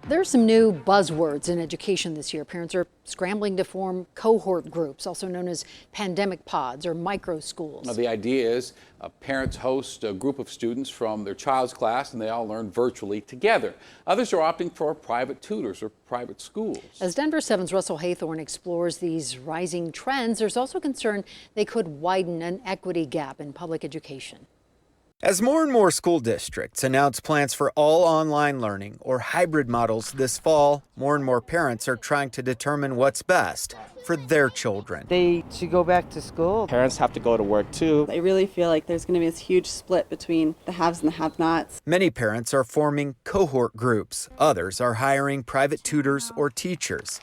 There are some new buzzwords in education this year. Parents are scrambling to form cohort groups, also known as pandemic pods or micro schools. Now, the idea is parents host a group of students from their child's class and they all learn virtually together. Others are opting for private tutors or private schools. As Denver 7's Russell Haythorne explores these rising trends, there's also concern they could widen an equity gap in public education. As more and more school districts announce plans for all online learning or hybrid models this fall, more and more parents are trying to determine what's best for their children. They should go back to school. Parents have to go to work too. I really feel like there's going to be this huge split between the haves and the have-nots. Many parents are forming cohort groups. Others are hiring private tutors or teachers.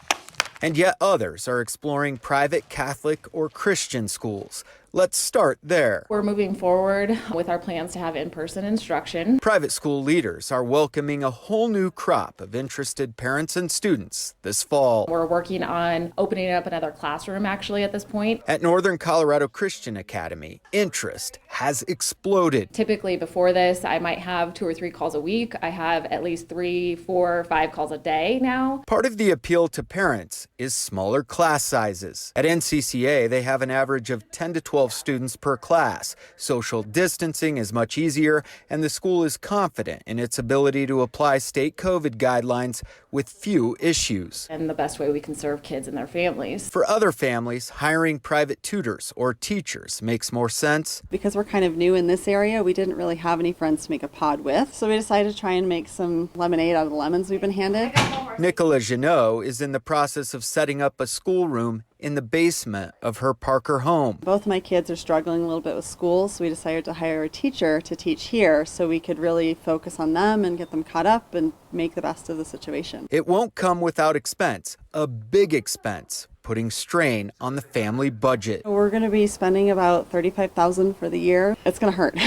And yet others are exploring private Catholic or Christian schools. Let's start there. We're moving forward with our plans to have in-person instruction. Private school leaders are welcoming a whole new crop of interested parents and students this fall. We're working on opening up another classroom actually at this point. At Northern Colorado Christian Academy, interest has exploded. Typically before this, I might have 2 or 3 calls a week. I have at least 3, 4, 5 calls a day now. Part of the appeal to parents is smaller class sizes. At NCCA, they have an average of 10 to 12 students per class. Social distancing is much easier, and the school is confident in its ability to apply state COVID guidelines with few issues. And the best way we can serve kids and their families. For other families, hiring private tutors or teachers makes more sense. Because we're kind of new in this area, we didn't really have any friends to make a pod with, so we decided to try and make some lemonade out of the lemons we've been handed. Nicola Janot is in the process of setting up a schoolroom in the basement of her Parker home. Both my kids are struggling a little bit with school, so we decided to hire a teacher to teach here so we could really focus on them and get them caught up and make the best of the situation. It won't come without expense, a big expense, putting strain on the family budget. We're going to be spending about $35,000 for the year. It's going to hurt.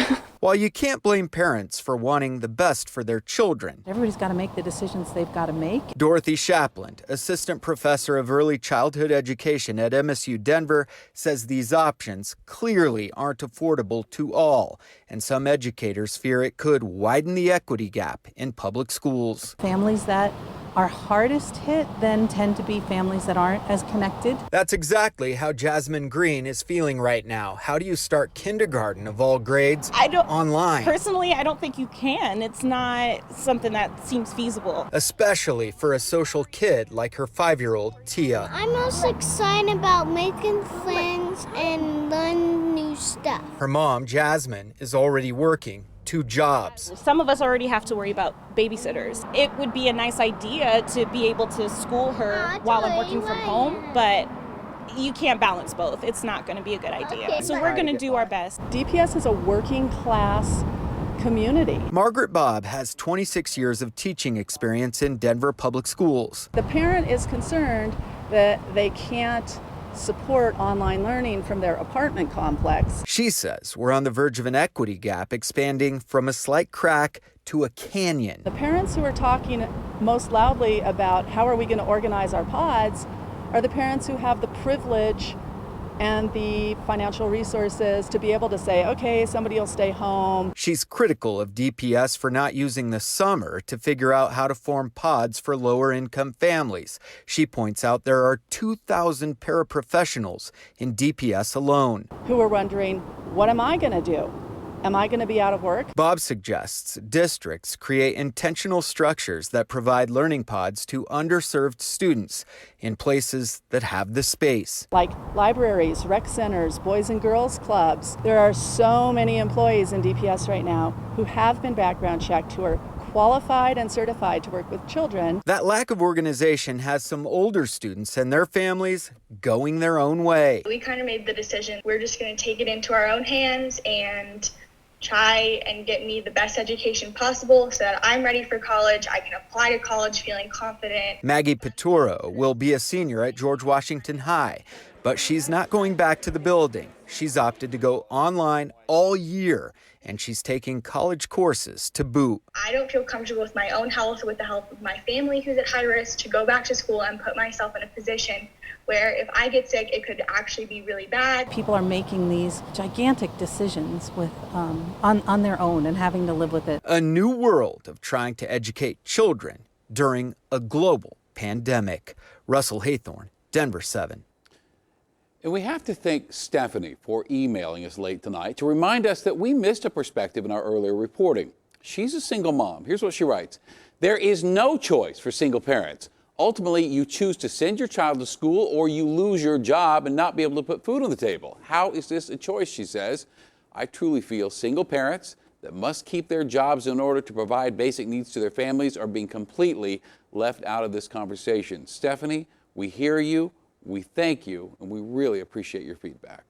While you can't blame parents for wanting the best for their children, everybody's got to make the decisions they've got to make. Dorothy Shapland, assistant professor of early childhood education at MSU Denver, says these options clearly aren't affordable to all, and some educators fear it could widen the equity gap in public schools. Families that are hardest hit then tend to be families that aren't as connected. That's exactly how Jasmine Green is feeling right now. How do you start kindergarten of all grades online? Personally, I don't think you can. It's not something that seems feasible. Especially for a social kid like her 5-year-old Tia. I'm most excited about making friends and learning new stuff. Her mom, Jasmine, is already working 2 jobs. Some of us already have to worry about babysitters. It would be a nice idea to be able to school her while I'm working from home, but you can't balance both. It's not going to be a good idea. So we're going to do our best. DPS is a working class community. Margaret Bobb has 26 years of teaching experience in Denver public schools. The parent is concerned that they can't support online learning from their apartment complex. She says we're on the verge of an equity gap expanding from a slight crack to a canyon. The parents who are talking most loudly about how are we going to organize our pods are the parents who have the privilege and the financial resources to be able to say, okay, somebody will stay home. She's critical of DPS for not using the summer to figure out how to form pods for lower income families. She points out there are 2,000 paraprofessionals in DPS alone. Who are wondering, what am I going to do? Am I going to be out of work? Bob suggests districts create intentional structures that provide learning pods to underserved students in places that have the space. Like libraries, rec centers, boys and girls clubs. There are so many employees in DPS right now who have been background checked, who are qualified and certified to work with children. That lack of organization has some older students and their families going their own way. We kind of made the decision, we're just going to take it into our own hands and try and get me the best education possible so that I'm ready for college. I can apply to college feeling confident. Maggie Pituro will be a senior at George Washington High, but she's not going back to the building. She's opted to go online all year, and she's taking college courses to boot. I don't feel comfortable with my own health, with the help of my family who's at high risk, to go back to school and put myself in a position where if I get sick, it could actually be really bad. People are making these gigantic decisions with on their own and having to live with it. A new world of trying to educate children during a global pandemic. Russell Haythorne, Denver 7. And we have to thank Stephanie for emailing us late tonight to remind us that we missed a perspective in our earlier reporting. She's a single mom. Here's what she writes. There is no choice for single parents. Ultimately, you choose to send your child to school or you lose your job and not be able to put food on the table. How is this a choice, she says. I truly feel single parents that must keep their jobs in order to provide basic needs to their families are being completely left out of this conversation. Stephanie, we hear you, we thank you, and we really appreciate your feedback.